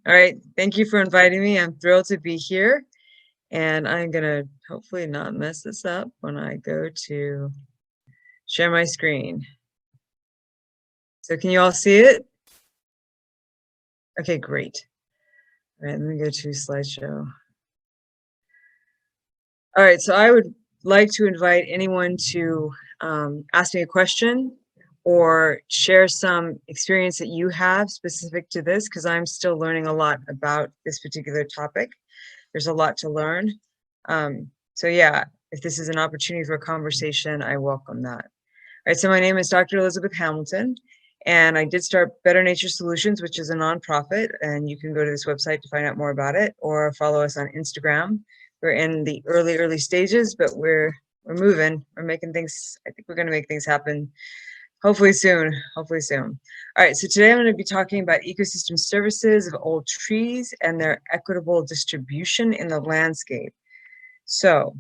All right, thank you for inviting me. I'm thrilled to be here, and I'm gonna hopefully not mess this up when I go to share my screen. So can you all see it? Okay, great. All right, let me go to slideshow. All right, so I would like to invite anyone to ask me a question or share some experience that you have specific to this, because I'm still learning a lot about this particular topic. There's a lot to learn. So yeah, if this is an opportunity for a conversation, I welcome that. All right, so my name is Dr. Elizabeth Hamilton, and I did start Better Nature Solutions, which is a nonprofit, and you can go to this website to find out more about it, or follow us on Instagram. We're in the early stages, but we're moving. We're making things. I think we're going to make things happen. Hopefully soon. Hopefully soon. All right. So today I'm going to be talking about ecosystem services of old trees and their equitable distribution in the landscape. So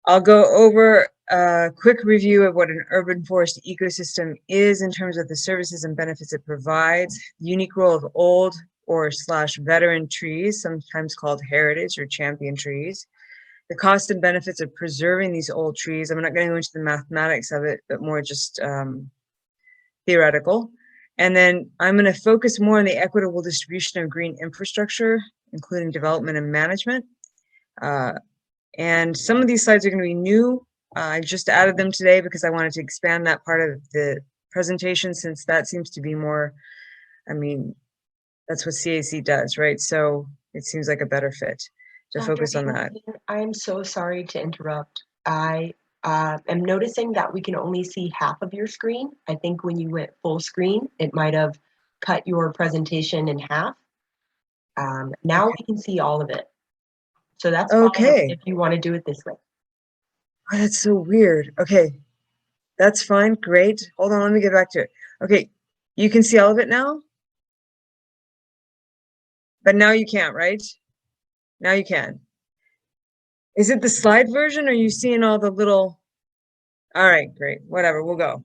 I'll go over a quick review of what an urban forest ecosystem is in terms of the services and benefits it provides, the unique role of old or / veteran trees, sometimes called heritage or champion trees, the cost and benefits of preserving these old trees. I'm not going to go into the mathematics of it, but more just theoretical. And then I'm going to focus more on the equitable distribution of green infrastructure, including development and management. And some of these slides are going to be new. I just added them today because I wanted to expand that part of the presentation, since that seems to be more, I mean, that's what CAC does, right? So it seems like a better fit to focus on that. I'm so sorry to interrupt. I am noticing that we can only see half of your screen. I think when you went full screen, it might have cut your presentation in half. Now we can see all of it. So that's fine if you want to do it this way. Oh, that's so weird. Okay, that's fine. Great. Hold on, let me get back to it. Okay, you can see all of it now? But now you can't, right? Now you can. Is it the slide version, or are you seeing all the little? All right, great. Whatever, we'll go.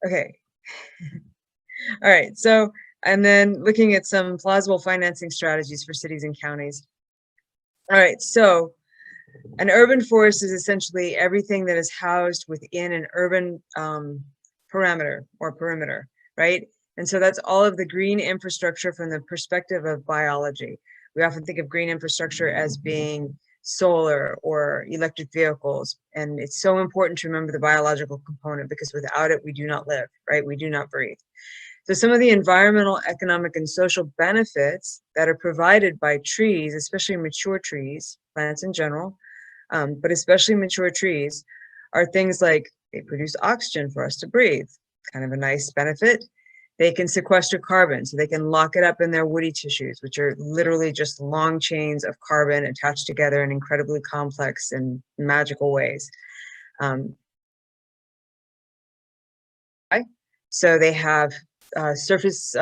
Okay. All right, so, and then looking at some plausible financing strategies for cities and counties. All right, so an urban forest is essentially everything that is housed within an urban parameter or perimeter, right? And so that's all of the green infrastructure from the perspective of biology. We often think of green infrastructure as being solar or electric vehicles. And it's so important to remember the biological component, because without it, we do not live, right? We do not breathe. So some of the environmental, economic, and social benefits that are provided by trees, especially mature trees, plants in general, but especially mature trees, are things like they produce oxygen for us to breathe, kind of a nice benefit. They can sequester carbon, so they can lock it up in their woody tissues, which are literally just long chains of carbon attached together in incredibly complex and magical ways. So they have surface,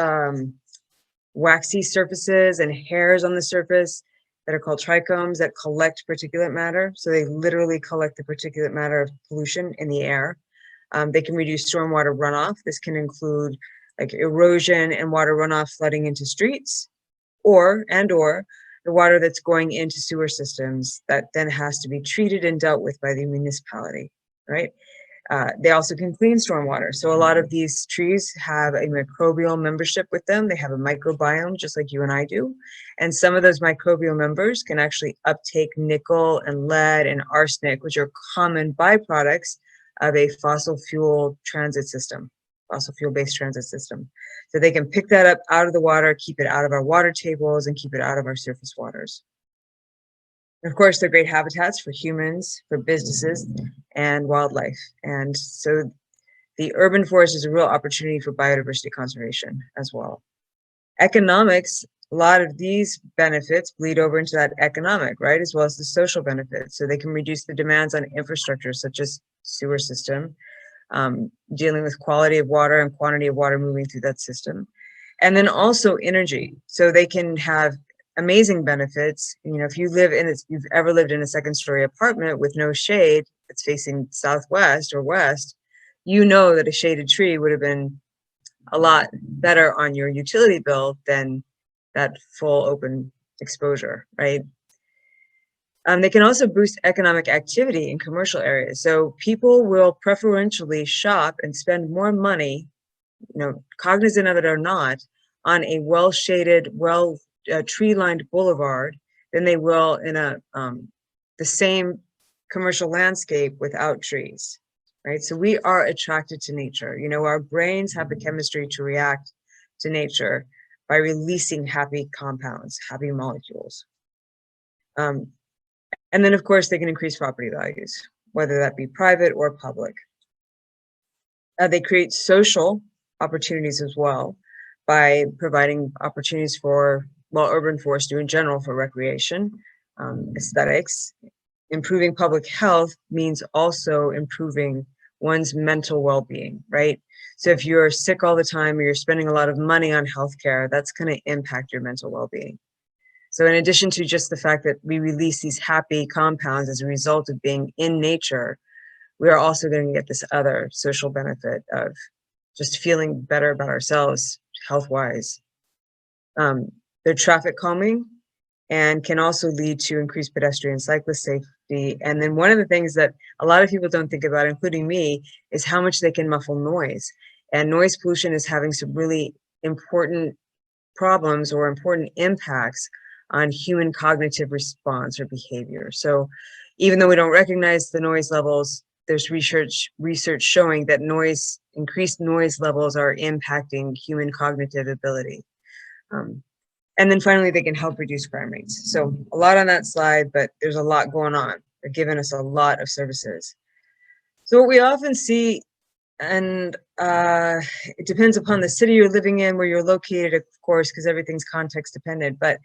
waxy surfaces and hairs on the surface that are called trichomes that collect particulate matter. So they literally collect the particulate matter of pollution in the air. They can reduce stormwater runoff. This can include like erosion and water runoff flooding into streets, or the water that's going into sewer systems that then has to be treated and dealt with by the municipality, right? They also can clean stormwater. So a lot of these trees have a microbial membership with them. They have a microbiome, just like you and I do. And some of those microbial members can actually uptake nickel and lead and arsenic, which are common byproducts of a fossil fuel transit system, fossil fuel-based transit system. So they can pick that up out of the water, keep it out of our water tables, and keep it out of our surface waters. Of course, they're great habitats for humans, for businesses, and wildlife. And so the urban forest is a real opportunity for biodiversity conservation as well. Economics, a lot of these benefits bleed over into that economic, right, as well as the social benefits. So they can reduce the demands on infrastructure, such as sewer system, dealing with quality of water and quantity of water moving through that system. And then also energy. So they can have amazing benefits. You know, if you live in if you've ever lived in a second-story apartment with no shade that's facing southwest or west, you know that a shaded tree would have been a lot better on your utility bill than that full open exposure, right? They can also boost economic activity in commercial areas. So people will preferentially shop and spend more money, cognizant of it or not, on a well-shaded, tree-lined boulevard than they will in the same commercial landscape without trees, right? So we are attracted to nature. Our brains have the chemistry to react to nature by releasing happy compounds, happy molecules. And then, of course, they can increase property values, whether that be private or public. They create social opportunities as well by providing opportunities for, urban forests do in general, for recreation, aesthetics. Improving public health means also improving one's mental well-being, right? So if you're sick all the time or you're spending a lot of money on healthcare, that's going to impact your mental well-being. So in addition to just the fact that we release these happy compounds as a result of being in nature, we are also going to get this other social benefit of just feeling better about ourselves health-wise. They're traffic calming and can also lead to increased pedestrian cyclist safety. And then one of the things that a lot of people don't think about, including me, is how much they can muffle noise. And noise pollution is having some really important problems or important impacts on human cognitive response or behavior. So even though we don't recognize the noise levels, there's research showing that increased noise levels are impacting human cognitive ability. And then finally, they can help reduce crime rates. So a lot on that slide, but there's a lot going on. They're giving us a lot of services. So what we often see, and it depends upon the city you're living in, where you're located, of course, because everything's context dependent, but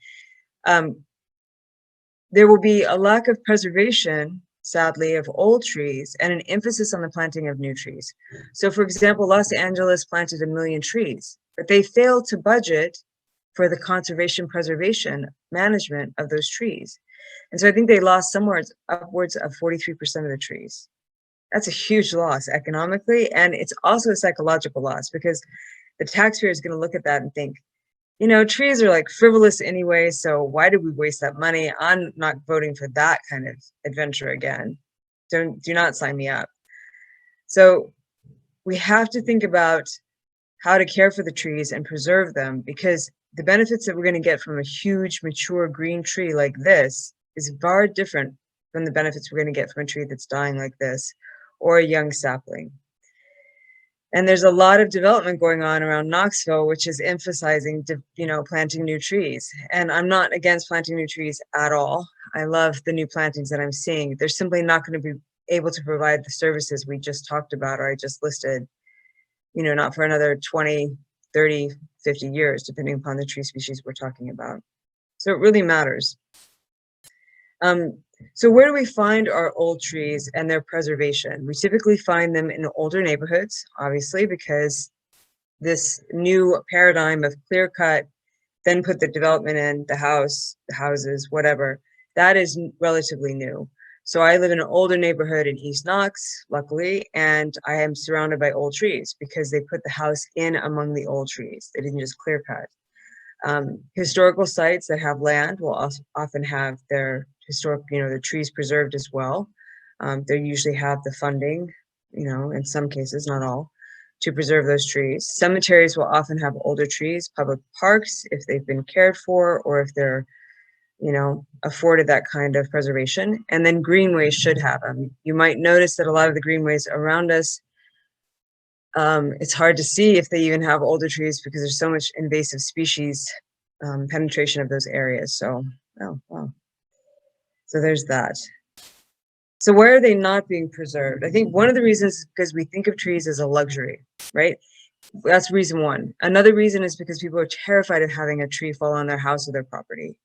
there will be a lack of preservation, sadly, of old trees and an emphasis on the planting of new trees. So for example, Los Angeles planted 1 million trees, but they failed to budget for the conservation, preservation, management of those trees. And so I think they lost somewhere upwards of 43% of the trees. That's a huge loss economically, and it's also a psychological loss because the taxpayer is going to look at that and think, trees are like frivolous anyway, so why did we waste that money? I'm not voting for that kind of adventure again. Do not sign me up. So we have to think about how to care for the trees and preserve them, because the benefits that we're going to get from a huge, mature green tree like this is far different from the benefits we're going to get from a tree that's dying like this, or a young sapling. And there's a lot of development going on around Knoxville, which is emphasizing, planting new trees. And I'm not against planting new trees at all. I love the new plantings that I'm seeing. They're simply not going to be able to provide the services we just talked about, or I just listed, not for another 20, 30, 50 years, depending upon the tree species we're talking about. So it really matters. So where do we find our old trees and their preservation? We typically find them in older neighborhoods, obviously, because this new paradigm of clear cut, then put the development in, the houses, whatever, that is relatively new. So I live in an older neighborhood in East Knox, luckily, and I am surrounded by old trees because they put the house in among the old trees. They didn't just clear cut. Historical sites that have land will also often have their historic, the trees preserved as well. They usually have the funding, in some cases, not all, to preserve those trees. Cemeteries will often have older trees. Public parks, if they've been cared for, or if they're, afforded that kind of preservation. And then greenways should have them. You might notice that a lot of the greenways around us, it's hard to see if they even have older trees because there's so much invasive species penetration of those areas. So, wow. So there's that. So why are they not being preserved? I think one of the reasons is because we think of trees as a luxury, right? That's reason one. Another reason is because people are terrified of having a tree fall on their house or their property.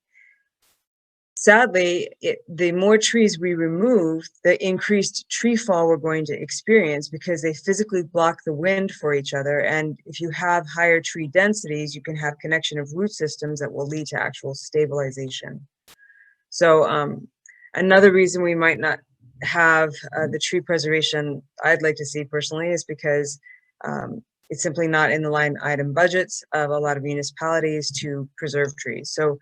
Sadly, the more trees we remove, the increased tree fall we're going to experience because they physically block the wind for each other. And if you have higher tree densities, you can have connection of root systems that will lead to actual stabilization. So another reason we might not have the tree preservation I'd like to see personally is because it's simply not in the line item budgets of a lot of municipalities to preserve trees. So,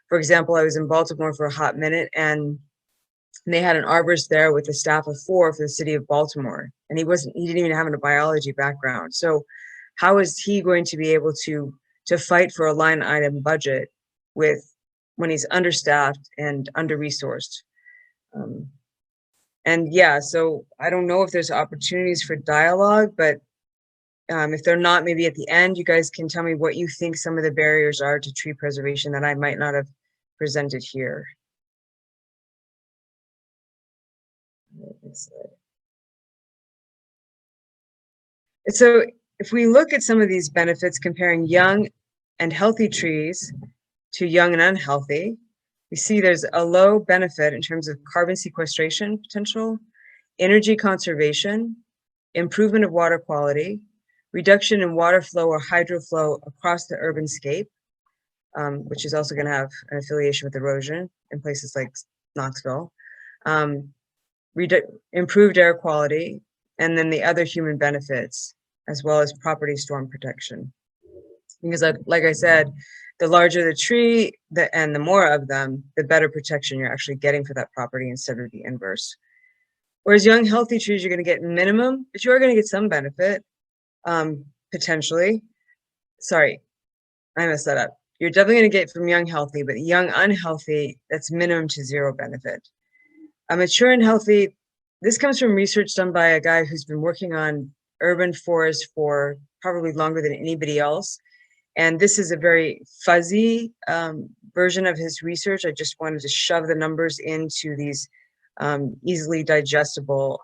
for example, I was in Baltimore for a hot minute, and they had an arborist there with a staff of 4 for the city of Baltimore, and he didn't even have a biology background. So how is he going to be able to fight for a line item budget when he's understaffed and under-resourced? And yeah, so I don't know if there's opportunities for dialogue, but if they're not, maybe at the end, you guys can tell me what you think some of the barriers are to tree preservation that I might not have presented here. So if we look at some of these benefits, comparing young and healthy trees to young and unhealthy, we see there's a low benefit in terms of carbon sequestration potential, energy conservation, improvement of water quality, reduction in water flow or hydroflow across the urban scape, which is also going to have an affiliation with erosion in places like Knoxville, improved air quality, and then the other human benefits, as well as property storm protection. Because like I said, the larger the tree and the more of them, the better protection you're actually getting for that property instead of the inverse. Whereas young, healthy trees, you're going to get minimum, but you are going to get some benefit, potentially. Sorry, I messed that up. You're definitely going to get from young, healthy, but young, unhealthy, that's minimum to zero benefit. Mature and healthy, this comes from research done by a guy who's been working on urban forests for probably longer than anybody else. And this is a very fuzzy version of his research. I just wanted to shove the numbers into these easily digestible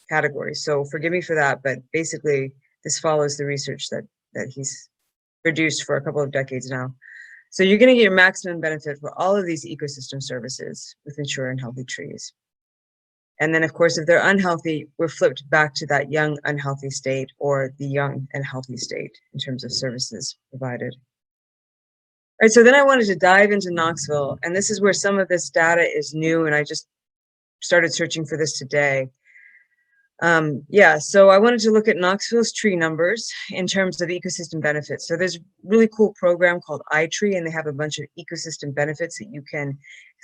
categories. So forgive me for that, but basically this follows the research that he's produced for a couple of decades now. So you're going to get your maximum benefit for all of these ecosystem services with mature and healthy trees. And then, of course, if they're unhealthy, we're flipped back to that young, unhealthy state or the young and healthy state in terms of services provided. All right, so then I wanted to dive into Knoxville, and this is where some of this data is new, and I just started searching for this today. Yeah, so I wanted to look at Knoxville's tree numbers in terms of ecosystem benefits. So there's a really cool program called iTree, and they have a bunch of ecosystem benefits that you can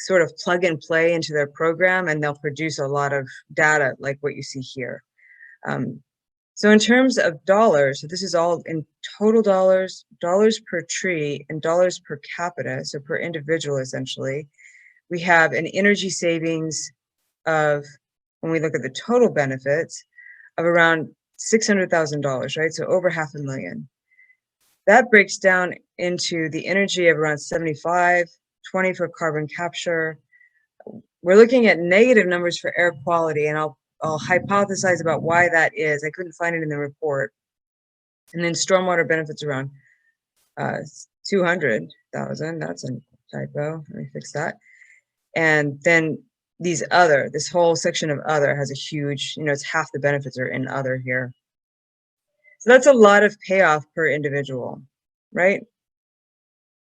sort of plug and play into their program, and they'll produce a lot of data like what you see here. So in terms of dollars, so this is all in total dollars per tree, and dollars per capita, so per individual essentially. We have an energy savings of, when we look at the total benefits, of around $600,000, right? So over $500,000. That breaks down into the energy of around 75, 20 for carbon capture. We're looking at negative numbers for air quality, and I'll hypothesize about why that is. I couldn't find it in the report. And then stormwater benefits around 200,000. That's a typo. Let me fix that. And then this whole section of other has a huge, it's half the benefits are in other here. So that's a lot of payoff per individual, right?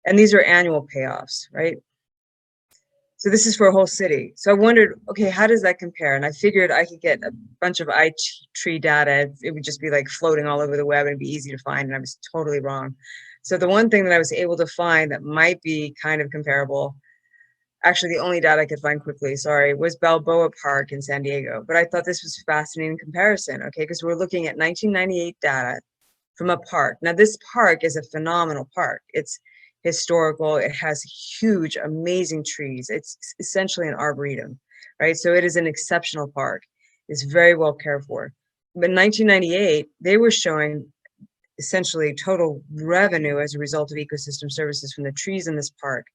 And these are annual payoffs, right? So this is for a whole city. So I wondered, okay, how does that compare? And I figured I could get a bunch of iTree data. It would just be like floating all over the web and it'd be easy to find, and I was totally wrong. So the one thing that I was able to find that might be kind of comparable, actually the only data I could find quickly, sorry, was Balboa Park in San Diego. But I thought this was fascinating comparison, okay, because we're looking at 1998 data from a park. Now this park is a phenomenal park. It's historical, it has huge, amazing trees. It's essentially an arboretum, right? So it is an exceptional park. It's very well cared for. But in 1998, they were showing essentially total revenue as a result of ecosystem services from the trees in this park,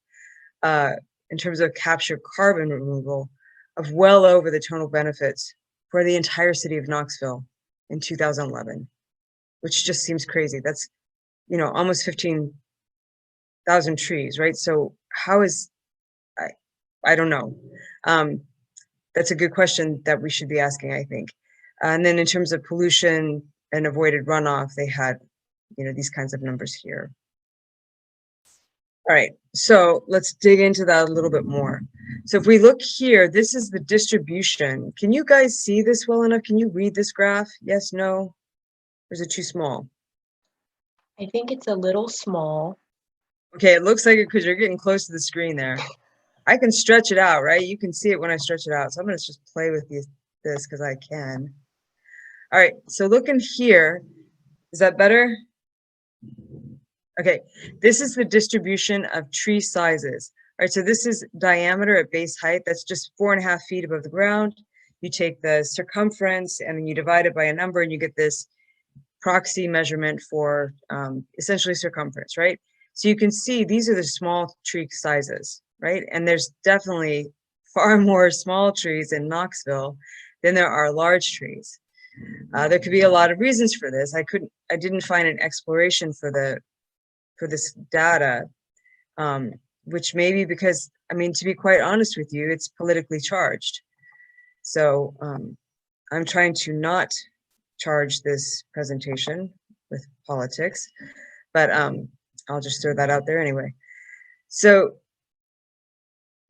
in terms of captured carbon removal, of well over the total benefits for the entire city of Knoxville in 2011, which just seems crazy. That's, almost 15,000 trees, right? So how is, I don't know. That's a good question that we should be asking, I think. And then in terms of pollution and avoided runoff, they had, these kinds of numbers here. All right, so let's dig into that a little bit more. So if we look here, this is the distribution. Can you guys see this well enough? Can you read this graph? Yes, no? Or is it too small? I think it's a little small. Okay, it looks like it because you're getting close to the screen there. I can stretch it out, right? You can see it when I stretch it out. So I'm gonna just play with this because I can. All right, so look in here. Is that better? Okay, this is the distribution of tree sizes. All right, so this is diameter at base height. That's just 4.5 feet above the ground. You take the circumference and then you divide it by a number and you get this proxy measurement for essentially circumference, right? So you can see these are the small tree sizes, right? And there's definitely far more small trees in Knoxville than there are large trees. There could be a lot of reasons for this. I didn't find an exploration for this data, which may be because, I mean, to be quite honest with you, it's politically charged. So I'm trying to not charge this presentation with politics, but I'll just throw that out there anyway. So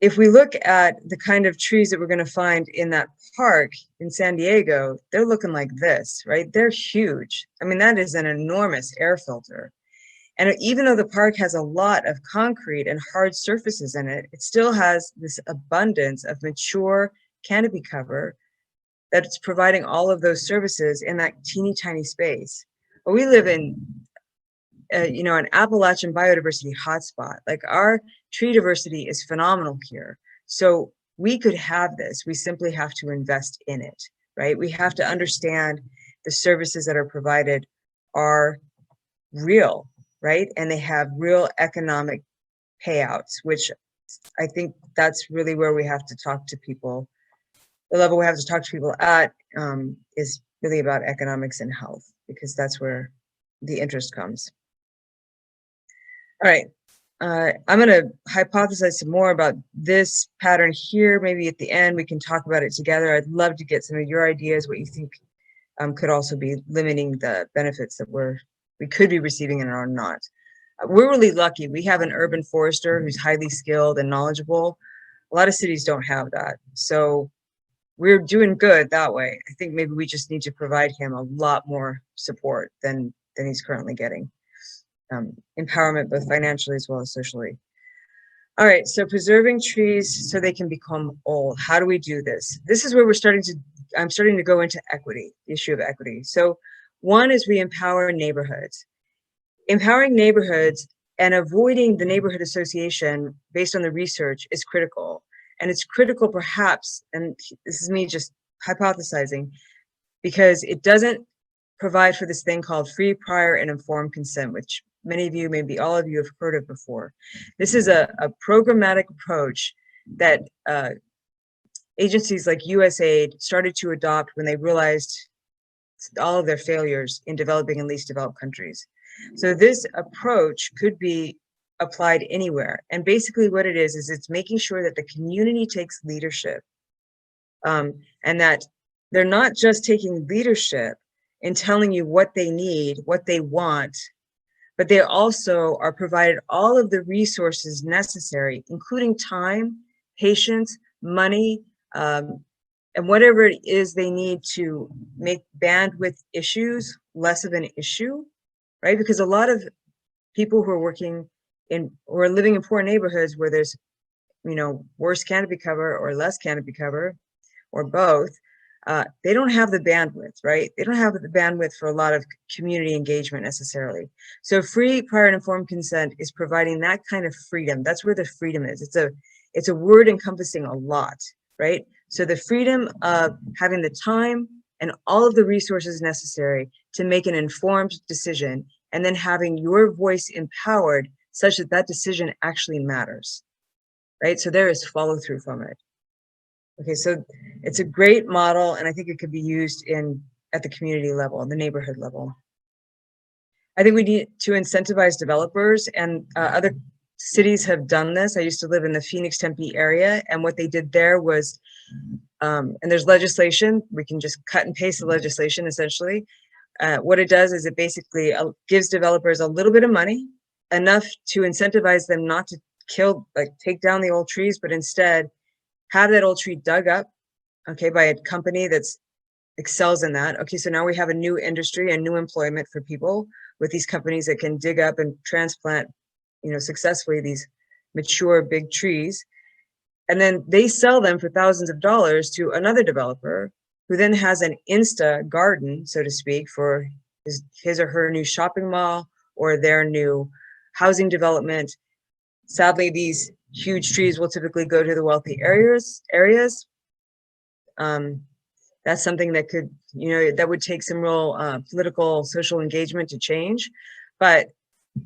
if we look at the kind of trees that we're going to find in that park in San Diego, they're looking like this, right? They're huge. I mean, that is an enormous air filter. And even though the park has a lot of concrete and hard surfaces in it, it still has this abundance of mature canopy cover that's providing all of those services in that teeny tiny space. But we live in, an Appalachian biodiversity hotspot. Like our tree diversity is phenomenal here. So we could have this. We simply have to invest in it, right? We have to understand the services that are provided are real, right? And they have real economic payouts, which I think that's really where we have to talk to people. The level we have to talk to people at is really about economics and health, because that's where the interest comes. All right, I'm going to hypothesize some more about this pattern here. Maybe at the end we can talk about it together. I'd love to get some of your ideas, what you think could also be limiting the benefits that we could be receiving and are not. We're really lucky. We have an urban forester who's highly skilled and knowledgeable. A lot of cities don't have that. So we're doing good that way. I think maybe we just need to provide him a lot more support than he's currently getting. Empowerment, both financially as well as socially. All right, so preserving trees so they can become old. How do we do this? This is where I'm starting to go into equity, the issue of equity. So one is we empower neighborhoods. Empowering neighborhoods and avoiding the neighborhood association based on the research is critical. And it's critical perhaps, and this is me just hypothesizing, because it doesn't provide for this thing called free, prior, and informed consent, which many of you, maybe all of you, have heard of before. This is a programmatic approach that agencies like USAID started to adopt when they realized all of their failures in developing and least developed countries. So this approach could be applied anywhere. And basically what it is it's making sure that the community takes leadership, and that they're not just taking leadership in telling you what they need, what they want, but they also are provided all of the resources necessary, including time, patience, money, and whatever it is they need to make bandwidth issues less of an issue, right? Because a lot of people who are working in or living in poor neighborhoods where there's, worse canopy cover or less canopy cover or both, they don't have the bandwidth, right? They don't have the bandwidth for a lot of community engagement necessarily. So free, prior, and informed consent is providing that kind of freedom. That's where the freedom is. It's a word encompassing a lot, right? So the freedom of having the time and all of the resources necessary to make an informed decision, and then having your voice empowered such that that decision actually matters, right? So there is follow through from it. Okay, so it's a great model, and I think it could be used at the community level, the neighborhood level. I think we need to incentivize developers, and other cities have done this. I used to live in the Phoenix Tempe area, and what they did there was, and there's legislation, we can just cut and paste the legislation essentially. What it does is it basically gives developers a little bit of money, enough to incentivize them not to take down the old trees, but instead have that old tree dug up, okay, by a company that's excels in that. Okay, so now we have a new industry and new employment for people with these companies that can dig up and transplant, successfully these mature big trees. And then they sell them for thousands of dollars to another developer who then has an Insta garden, so to speak, for his or her new shopping mall or their new housing development. Sadly, these huge trees will typically go to the wealthy areas. That's something that could, that would take some real political, social engagement to change, but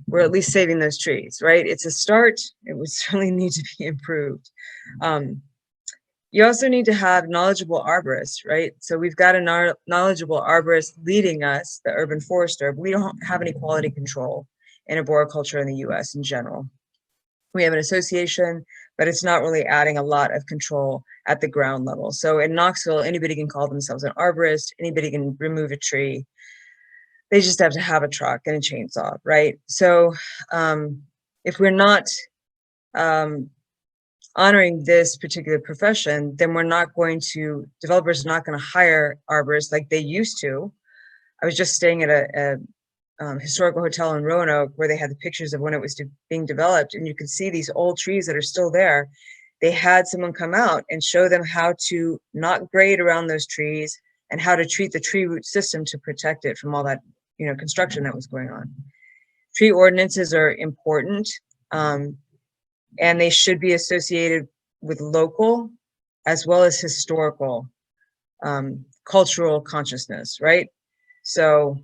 we're at least saving those trees, right? It's a start. It would certainly need to be improved. You also need to have knowledgeable arborists, right? So we've got a knowledgeable arborist leading us, the urban forester, but we don't have any quality control in arboriculture in the US in general. We have an association, but it's not really adding a lot of control at the ground level. So in Knoxville, anybody can call themselves an arborist, anybody can remove a tree. They just have to have a truck and a chainsaw, right? So if we're not honoring this particular profession, then developers are not going to hire arborists like they used to. I was just staying at a historical hotel in Roanoke where they had the pictures of when it was being developed, and you could see these old trees that are still there. They had someone come out and show them how to not grade around those trees and how to treat the tree root system to protect it from all that construction that was going on. Tree ordinances are important, and they should be associated with local as well as historical cultural consciousness, right? So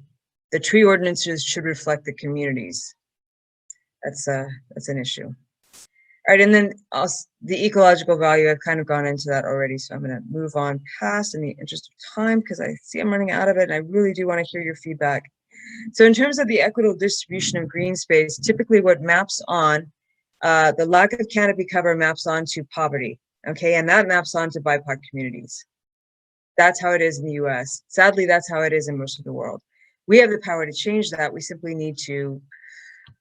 the tree ordinances should reflect the communities. That's an issue. All right, and then also the ecological value, I've kind of gone into that already, so I'm going to move on past in the interest of time because I see I'm running out of it and I really do want to hear your feedback. So in terms of the equitable distribution of green space, typically what maps on, the lack of canopy cover maps onto poverty, okay? And that maps onto BIPOC communities. That's how it is in the US. Sadly, that's how it is in most of the world. We have the power to change that. We simply need to,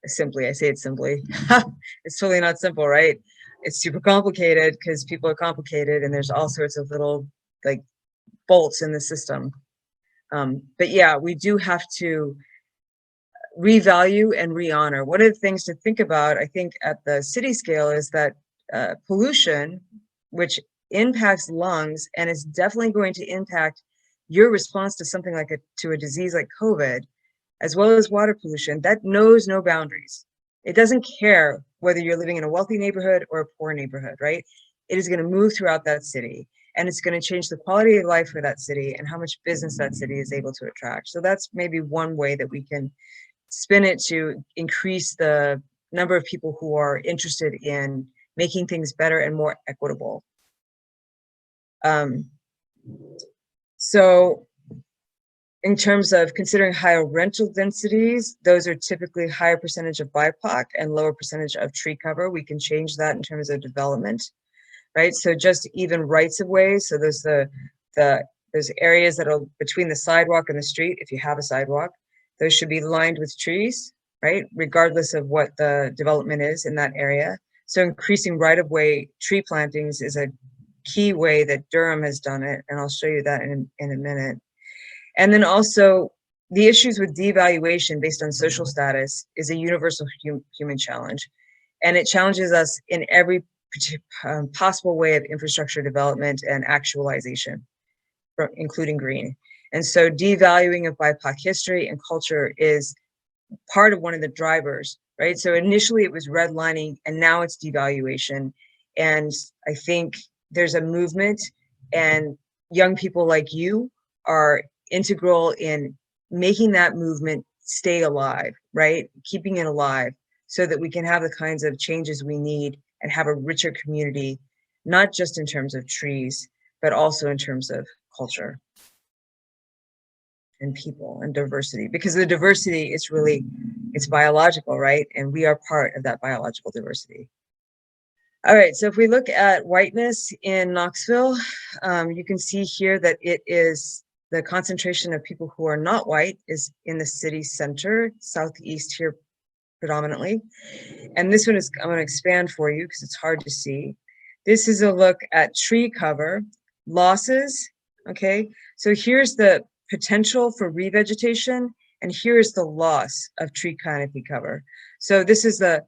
I say it simply, it's totally not simple, right? It's super complicated because people are complicated and there's all sorts of little like bolts in the system. But yeah, we do have to revalue and re-honor. One of the things to think about, I think, at the city scale is that pollution, which impacts lungs and is definitely going to impact your response to something like a disease like COVID, as well as water pollution, that knows no boundaries. It doesn't care whether you're living in a wealthy neighborhood or a poor neighborhood, right? It is going to move throughout that city, and it's going to change the quality of life for that city and how much business that city is able to attract. So that's maybe one way that we can spin it to increase the number of people who are interested in making things better and more equitable. So in terms of considering higher rental densities, those are typically higher percentage of BIPOC and lower percentage of tree cover. We can change that in terms of development, right? So just even rights of way. So there's those areas that are between the sidewalk and the street, if you have a sidewalk, those should be lined with trees, right? Regardless of what the development is in that area. So increasing right-of-way tree plantings is a key way that Durham has done it, and I'll show you that in a minute. And then also the issues with devaluation based on social status is a universal human challenge, and it challenges us in every possible way of infrastructure development and actualization, including green. And so devaluing of BIPOC history and culture is part of one of the drivers, right? So initially it was redlining and now it's devaluation. And I think there's a movement, and young people like you are integral in making that movement stay alive, right? Keeping it alive so that we can have the kinds of changes we need and have a richer community, not just in terms of trees, but also in terms of culture and people and diversity, because the diversity is really, it's biological, right? And we are part of that biological diversity. All right, so if we look at whiteness in Knoxville, you can see here that it is the concentration of people who are not white is in the city center, southeast here predominantly. And this one is, I'm going to expand for you because it's hard to see. This is a look at tree cover losses. Okay, so here's the potential for revegetation, and here is the loss of tree canopy cover. So this is the,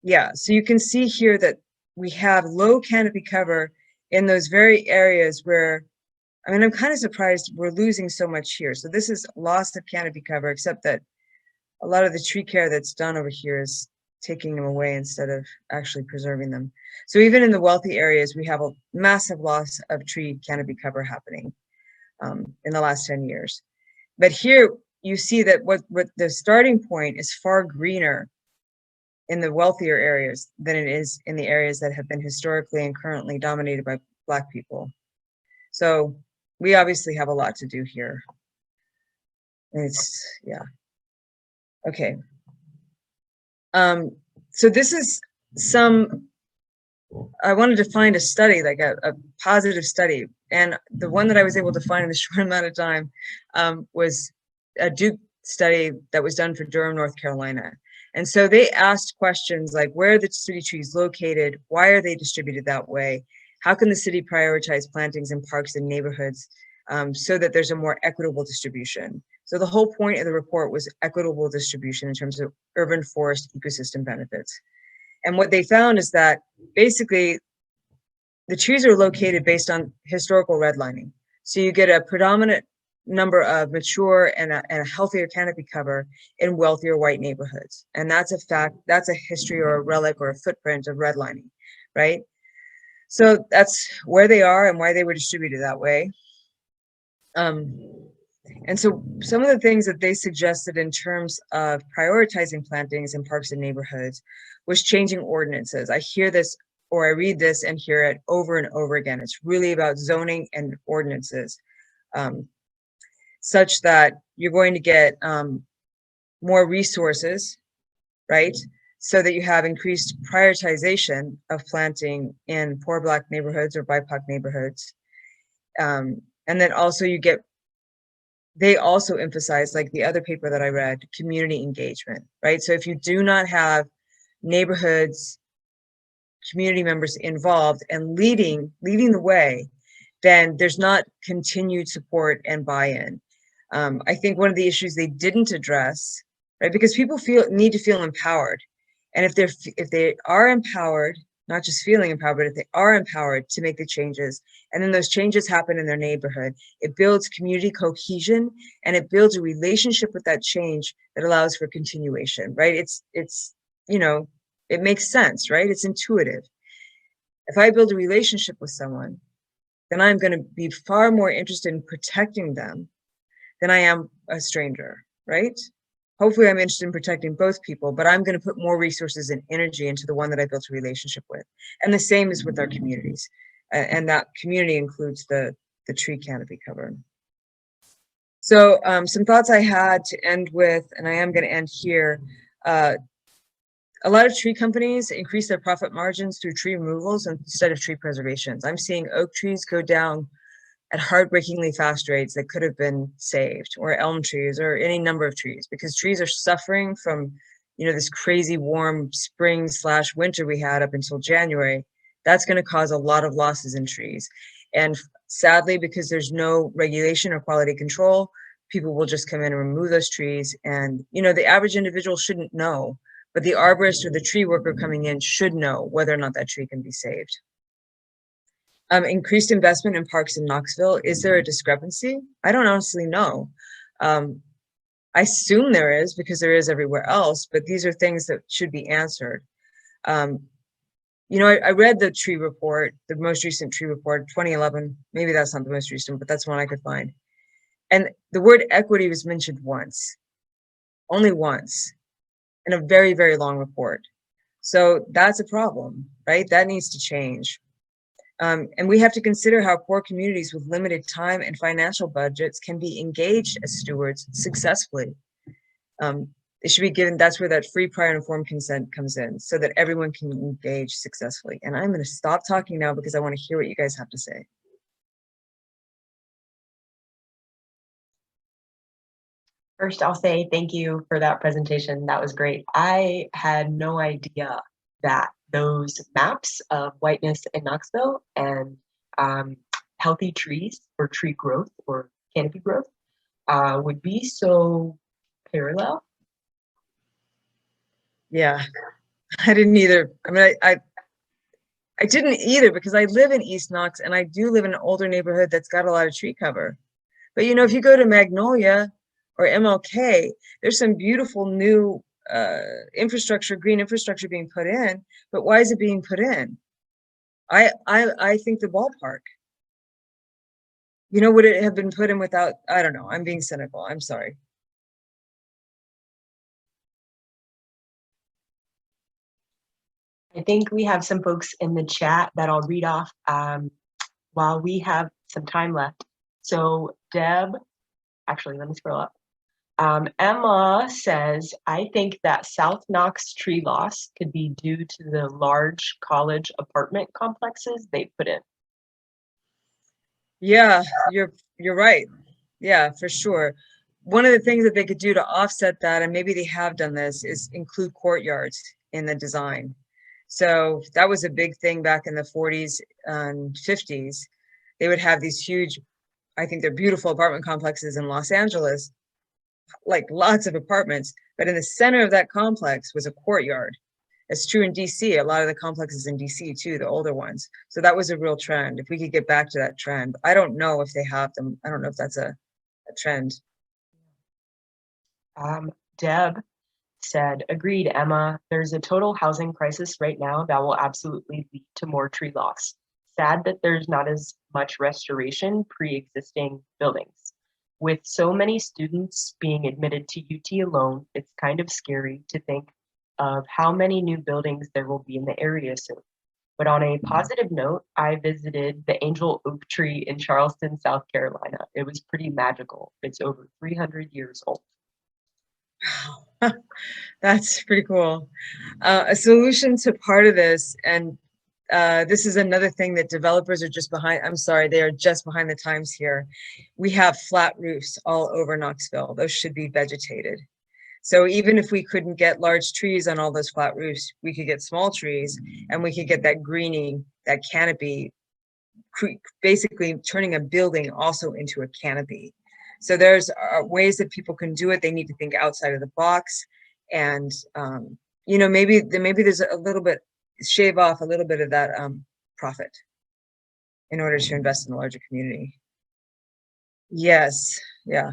yeah, so you can see here that we have low canopy cover in those very areas where, I mean, I'm kind of surprised we're losing so much here. So this is loss of canopy cover, except that a lot of the tree care that's done over here is taking them away instead of actually preserving them. So even in the wealthy areas, we have a massive loss of tree canopy cover happening in the last 10 years. But here you see that what the starting point is far greener in the wealthier areas than it is in the areas that have been historically and currently dominated by Black people. So we obviously have a lot to do here. It's, yeah. Okay. So this is I wanted to find a study, like a positive study. And the one that I was able to find in a short amount of time was a Duke study that was done for Durham, North Carolina. And so they asked questions like, where are the city trees located? Why are they distributed that way? How can the city prioritize plantings in parks and neighborhoods so that there's a more equitable distribution? So the whole point of the report was equitable distribution in terms of urban forest ecosystem benefits. And what they found is that basically the trees are located based on historical redlining. So you get a predominant number of mature and a healthier canopy cover in wealthier white neighborhoods. And that's a fact, that's a history or a relic or a footprint of redlining, right? So that's where they are and why they were distributed that way. And so some of the things that they suggested in terms of prioritizing plantings in parks and neighborhoods was changing ordinances. I hear this, or I read this and hear it over and over again. It's really about zoning and ordinances, such that you're going to get more resources, right? So that you have increased prioritization of planting in poor Black neighborhoods or BIPOC neighborhoods. And then also you get, they also emphasize, like the other paper that I read, community engagement, right? So if you do not have neighborhoods, community members involved and leading the way, then there's not continued support and buy-in. I think one of the issues they didn't address, right, because people need to feel empowered, and if they are empowered, not just feeling empowered, but if they are empowered to make the changes, and then those changes happen in their neighborhood, it builds community cohesion and it builds a relationship with that change that allows for continuation, right? It's you know, it makes sense, right? It's intuitive. If I build a relationship with someone, then I'm going to be far more interested in protecting them than I am a stranger, right? Hopefully I'm interested in protecting both people, but I'm going to put more resources and energy into the one that I built a relationship with. And the same is with our communities. And that community includes the tree canopy cover. So some thoughts I had to end with, and I am going to end here. A lot of tree companies increase their profit margins through tree removals instead of tree preservations. I'm seeing oak trees go down at heartbreakingly fast rates that could have been saved, or elm trees, or any number of trees, because trees are suffering from, you know, this crazy warm spring/winter we had up until January. That's going to cause a lot of losses in trees. And sadly, because there's no regulation or quality control, people will just come in and remove those trees. And, you know, the average individual shouldn't know, but the arborist or the tree worker coming in should know whether or not that tree can be saved. Increased investment in parks in Knoxville. Is there a discrepancy? I don't honestly know. I assume there is because there is everywhere else, but these are things that should be answered. You know, I read the tree report, the most recent tree report, 2011. Maybe that's not the most recent, but that's one I could find. And the word equity was mentioned once, only once, in a very, very long report. So that's a problem, right? That needs to change. And we have to consider how poor communities with limited time and financial budgets can be engaged as stewards successfully. It should be given, that's where that free, prior, and informed consent comes in, so that everyone can engage successfully. And I'm going to stop talking now because I want to hear what you guys have to say. First, I'll say thank you for that presentation. That was great. I had no idea that those maps of whiteness in Knoxville and healthy trees or tree growth or canopy growth would be so parallel. Yeah, I didn't either. I mean, I didn't either because I live in East Knox and I do live in an older neighborhood that's got a lot of tree cover. But you know, if you go to Magnolia or MLK, there's some beautiful new infrastructure, green infrastructure being put in. But why is it being put in? I think the ballpark. You know, would it have been put in without? I don't know. I'm being cynical. I'm sorry. I think we have some folks in the chat that I'll read off while we have some time left. So Deb, actually, let me scroll up. Emma says, I think that South Knox tree loss could be due to the large college apartment complexes they put in. Yeah, you're right. Yeah, for sure. One of the things that they could do to offset that, and maybe they have done this, is include courtyards in the design. So that was a big thing back in the 40s and 50s. They would have these huge, I think they're beautiful apartment complexes in Los Angeles, like lots of apartments, but in the center of that complex was a courtyard. It's true in DC, a lot of the complexes in DC too, the older ones. So that was a real trend. If we could get back to that trend, I don't know if they have them. I don't know if that's a trend. Deb said, agreed, Emma. There's a total housing crisis right now that will absolutely lead to more tree loss. Sad that there's not as much restoration pre-existing buildings. With so many students being admitted to UT alone, it's kind of scary to think of how many new buildings there will be in the area soon. But on a positive note, I visited the Angel Oak Tree in Charleston, South Carolina. It was pretty magical. It's over 300 years old. That's pretty cool. A solution to part of this, and this is another thing that developers are just behind. I'm sorry, they are just behind the times here. We have flat roofs all over Knoxville. Those should be vegetated. So even if we couldn't get large trees on all those flat roofs, we could get small trees and we could get that greening, that canopy, basically turning a building also into a canopy. So there's ways that people can do it. They need to think outside of the box, and you know, maybe there's a little bit, shave off a little bit of that profit in order to invest in the larger community. Yes, yeah.